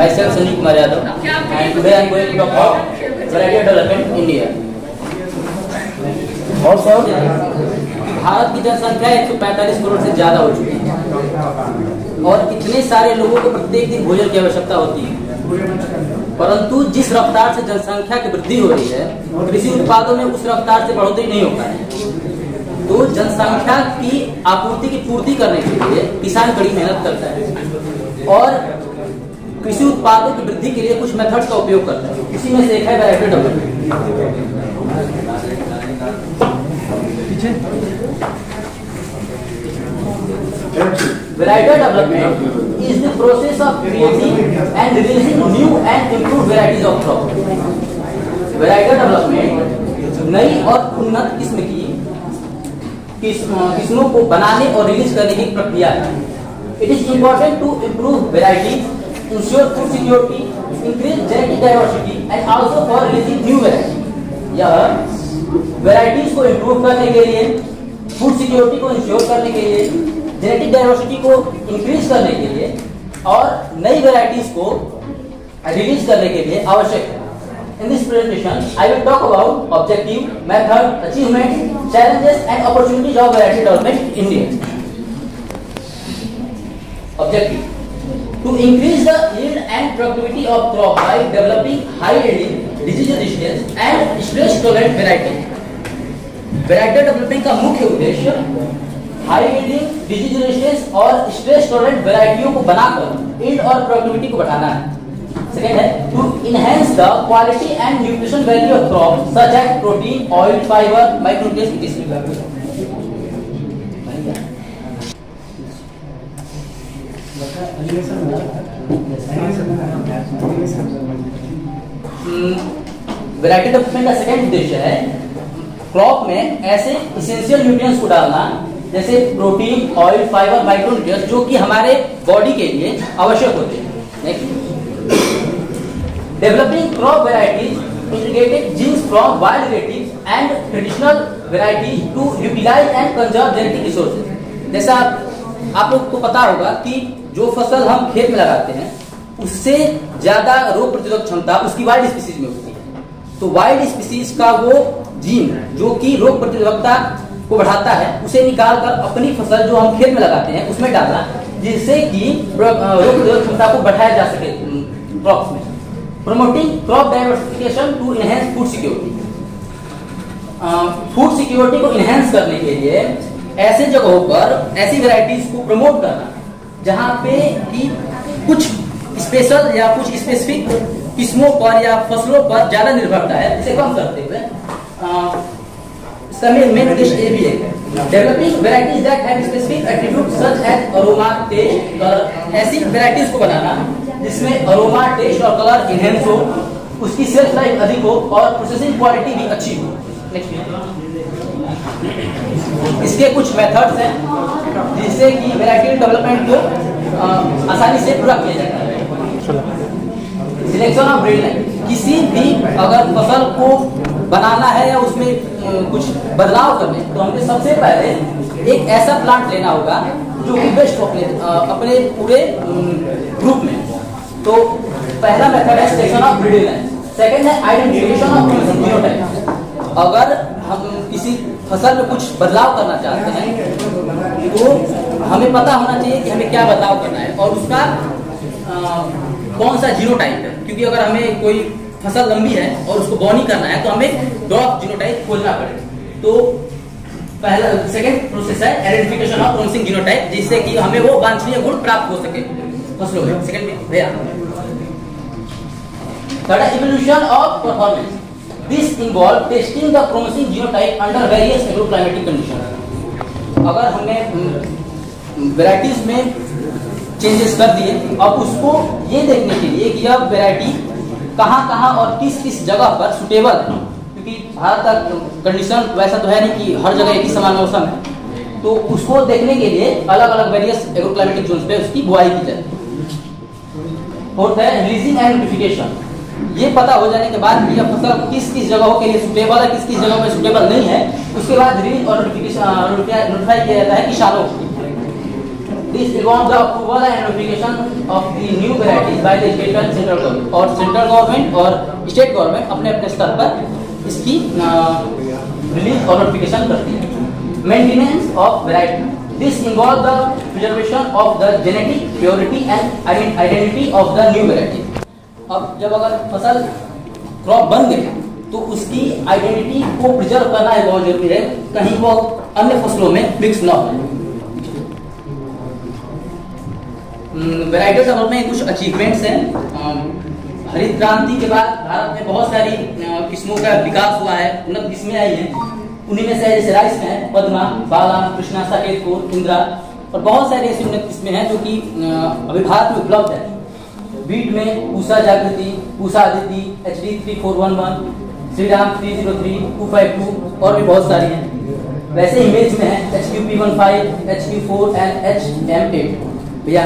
myself Sanjeev Kumar Yadav, and today I am going to talk about variety development in India. और sir, Bharat की जनसंख्या 145 करोड़ से ज्यादा हो चुकी है और इतने सारे लोगों को प्रत्येक दिन भोजन की आवश्यकता होती है, परंतु जिस रफ्तार से जनसंख्या की वृद्धि हो रही है कृषि उत्पादों में उस रफ्तार से बढ़ोतरी नहीं हो पा रही है। तो जनसंख्या की आपूर्ति की पूर्ति करने के लिए किसान कड़ी मेहनत करता है और कृषि उत्पादों की वृद्धि के लिए कुछ मेथड्स का उपयोग करता है। इसी में से एक है variety development. Variety development is the process of creating and releasing new and improved varieties of crop. Variety development नई और उन्नत किस्म की किस्मों को बनाने और रिलीज करने की प्रक्रिया है। It is important to improve varieties, ensure food security, increase genetic diversity and also for releasing new varieties. यह varieties को improve करने के लिए, फूड सिक्योरिटी को इंश्योर करने के लिए, जेनेटिक डाइवर्सिटी को इंक्रीज करने के लिए और नई वैरायटीज को रिलीज करने के लिए आवश्यक है। In this presentation I will talk about objective, method, achievement, challenges and opportunities of variety development in India. Objective: to increase the yield and productivity of crop by developing high yielding, disease resistance and stress tolerant variety. Variety development का मुख्य उद्देश्य high yielding, disease resistance और stress tolerant वैरायटियों को बनाकर yield और productivity को बढ़ाना है। सेकंड है to enhance the quality and nutrition value of crop such as protein, oil, fibre, micronutrients इत्यादि। वैरायटी डेवलपमेंट का सेकंड उद्देश्य है क्रॉप में ऐसे इसेंशियल न्यूट्रिएंट्स को डालना जैसे प्रोटीन, ऑयल, फाइबर, माइक्रोन्यूट्रिएंट्स जो कि हमारे बॉडी के लिए आवश्यक होते हैं। Developing crop varieties integrated genes from wild relatives and traditional varieties to utilise and conserve genetic resources. जैसा आप लोग को पता होगा कि जो फसल हम खेत में लगाते हैं उससे ज्यादा रोग प्रतिरोधक क्षमता उसकी वाइल्ड स्पीसीज में होती है। तो वाइल्ड स्पीसीज का वो जीन जो कि रोग प्रतिरोधकता को बढ़ाता है उसे निकालकर अपनी फसल जो हम खेत में लगाते हैं उसमें डालना, जिससे कि रोग प्रतिरोधक क्षमता को बढ़ाया जा सके क्रॉप्स में। Promoting crop diversification to enhance food security. Food security को इनहेंस करने के लिए ऐसे जगहों पर ऐसी वैरायटीज को प्रमोट करना जहां पे कि कुछ स्पेशल या कुछ स्पेसिफिक किस्मों पर या फसलों पर ज्यादा निर्भरता है, इसे कम करते हुए इसका मेन उद्देश्य ये भी है developing varieties that have specific attribute such as aroma, taste, colour. ऐसी वैरायटीज को बनाना जिसमें अरोमा, टेस्ट और कलर इनहेंस हो, उसकी सेल्फ लाइफ अधिक हो और प्रोसेसिंग क्वालिटी भी अच्छी हो। इसके कुछ मेथड्स हैं जिससे कि वैरायटी डेवलपमेंट को आसानी से पूरा किया जाता है। सिलेक्शन ऑफ ब्रीड लाइन, किसी भी अगर फसल को बनाना है या उसमें कुछ बदलाव करने तो हमें सबसे पहले एक ऐसा प्लांट लेना होगा जो कि बेस्ट हो अपने पूरे ग्रुप में। तो पहला मेथड है selection of breed line. Second है आइडेंटिफिकेशन ऑफ जीनोटाइप। अगर हम किसी फसल में कुछ बदलाव करना चाहते हैं तो हमें पता होना चाहिए कि हमें क्या बदलाव करना है और उसका कौन सा जीनोटाइप है, क्योंकि अगर हमें कोई फसल लंबी है और उसको बॉनी करना है तो हमें ड्रॉप जीनोटाइप खोजना पड़ेगा। तो पहला सेकंड प्रोसेस है आइडेंटिफिकेशन ऑफ प्रोमिसिंग जीनोटाइप, जिससे कि हमें वो वांछनीय गुण प्राप्त हो सके फसलों में। सेकंड भैया थर्ड है evolution of performance. This involve testing the promising genotype under various agroclimatic condition. अगर हमने वैरायटीज में चेंजेस कर दिए अब उसको ये देखने के लिए कि यह वैरायटी कहाँ और किस जगह पर सुटेबल है, क्योंकि भारत का कंडीशन वैसा तो है नहीं कि हर जगह एक ही समान मौसम है, तो उसको देखने के लिए अलग अलग वेरियस एग्रोक्लाइमेटिक जोन्स पे उसकी बुआई की जाए। फोर्थ है रिलीजिंग एंड नोटिफिकेशन। ये पता हो जाने के बाद कि यह फसल किस जगहों के लिए सुटेबल है, किस जगह में सुटेबल नहीं है, उसके बाद रिलीज और नोटिफाई किया जाता है किसानों को। This involves the approval and notification of the new varieties by the state and central government. और सेंट्रल गवर्नमेंट और स्टेट गवर्नमेंट अपने अपने स्तर पर इसकी रिलीज और नोटिफिकेशन करती है। Maintenance of variety, this involve the preservation of the genetic purity and identity of the new variety. अब जब अगर फसल क्रॉप बन गई तो उसकी आइडेंटिटी को प्रिजर्व करना है बहुत जरूरी है, कहीं वो अन्य फसलों में मिक्स ना हो। वैरायटी डेवलपमेंट कुछ अचीवमेंट्स हैं। हरित क्रांति के बाद भारत में बहुत सारी किस्मों का विकास हुआ है, उन्नत किस्में आई हैं। उन्हीं में से जैसे राइस में है पद्मा, बाला, कृष्णा, साकेत, इंदिरा और बहुत सारी ऐसी उन्नत किस्में हैं जो कि अभी भारत में उपलब्ध है। बीट में पूसा जागृति, पूसा आदिति, HD 3411, श्रीराम 303, 252 और भी बहुत सारी हैं। वैसे इमेज में है HQP15, HQ4 एंड HM8 भैया।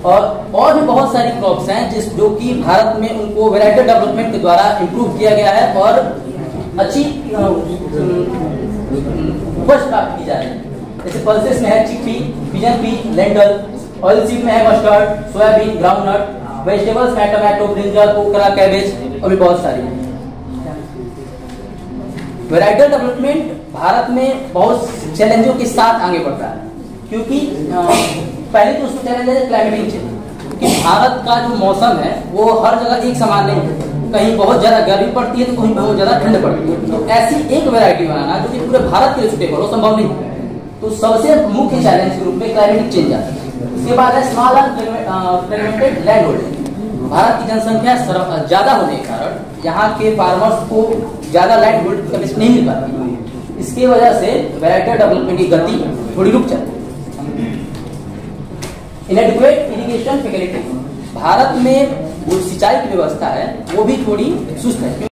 और भी बहुत सारी क्रॉप्स हैं जो कि भारत में उनको वैरायटी डेवलपमेंट के द्वारा इंप्रूव किया गया है और अच्छी उपज प्राप्त की जा रही है। जैसे पल्सेस में है chickpea, pigeon P, Lendl, oil seed में है मस्टर्ड, सोयाबीन, ग्राउंडनट, वेजिटेबल्स में टमाटो, ब्रिंजल, ओकरा, कैबेज और भी बहुत सारी हैं। वैरायटी डेवलपमेंट भारत में बहुत चैलेंजों के साथ आगे बढ़ता है, क्योंकि पहले तो उसमें चैलेंज है क्लाइमेटिक चेंज, कि भारत का जो मौसम है वो हर जगह एक समान नहीं है। कहीं बहुत ज्यादा गर्मी पड़ती है तो कहीं बहुत ज्यादा ठंड पड़ती है। तो ऐसी एक वैरायटी बनाना जो कि पूरे भारत के लिए सूटेबल हो संभव नहीं है। तो सबसे मुख्य चैलेंज के रूप में क्लाइमेटिक चेंज आता है। उसके बाद है small fragmented land holding. Bharat की जनसंख्या ज्यादा होने के कारण यहाँ के फार्मर्स को ज्यादा लैंड होल्ड कैपेसिटी नहीं मिल पाती। इसकी वजह से वैरायटी डेवलपमेंट की गति थोड़ी रुक जाती है। इनएडिक्वेट इरिगेशन फैसिलिटी, भारत में जो सिंचाई की व्यवस्था है वो भी थोड़ी सुस्त है।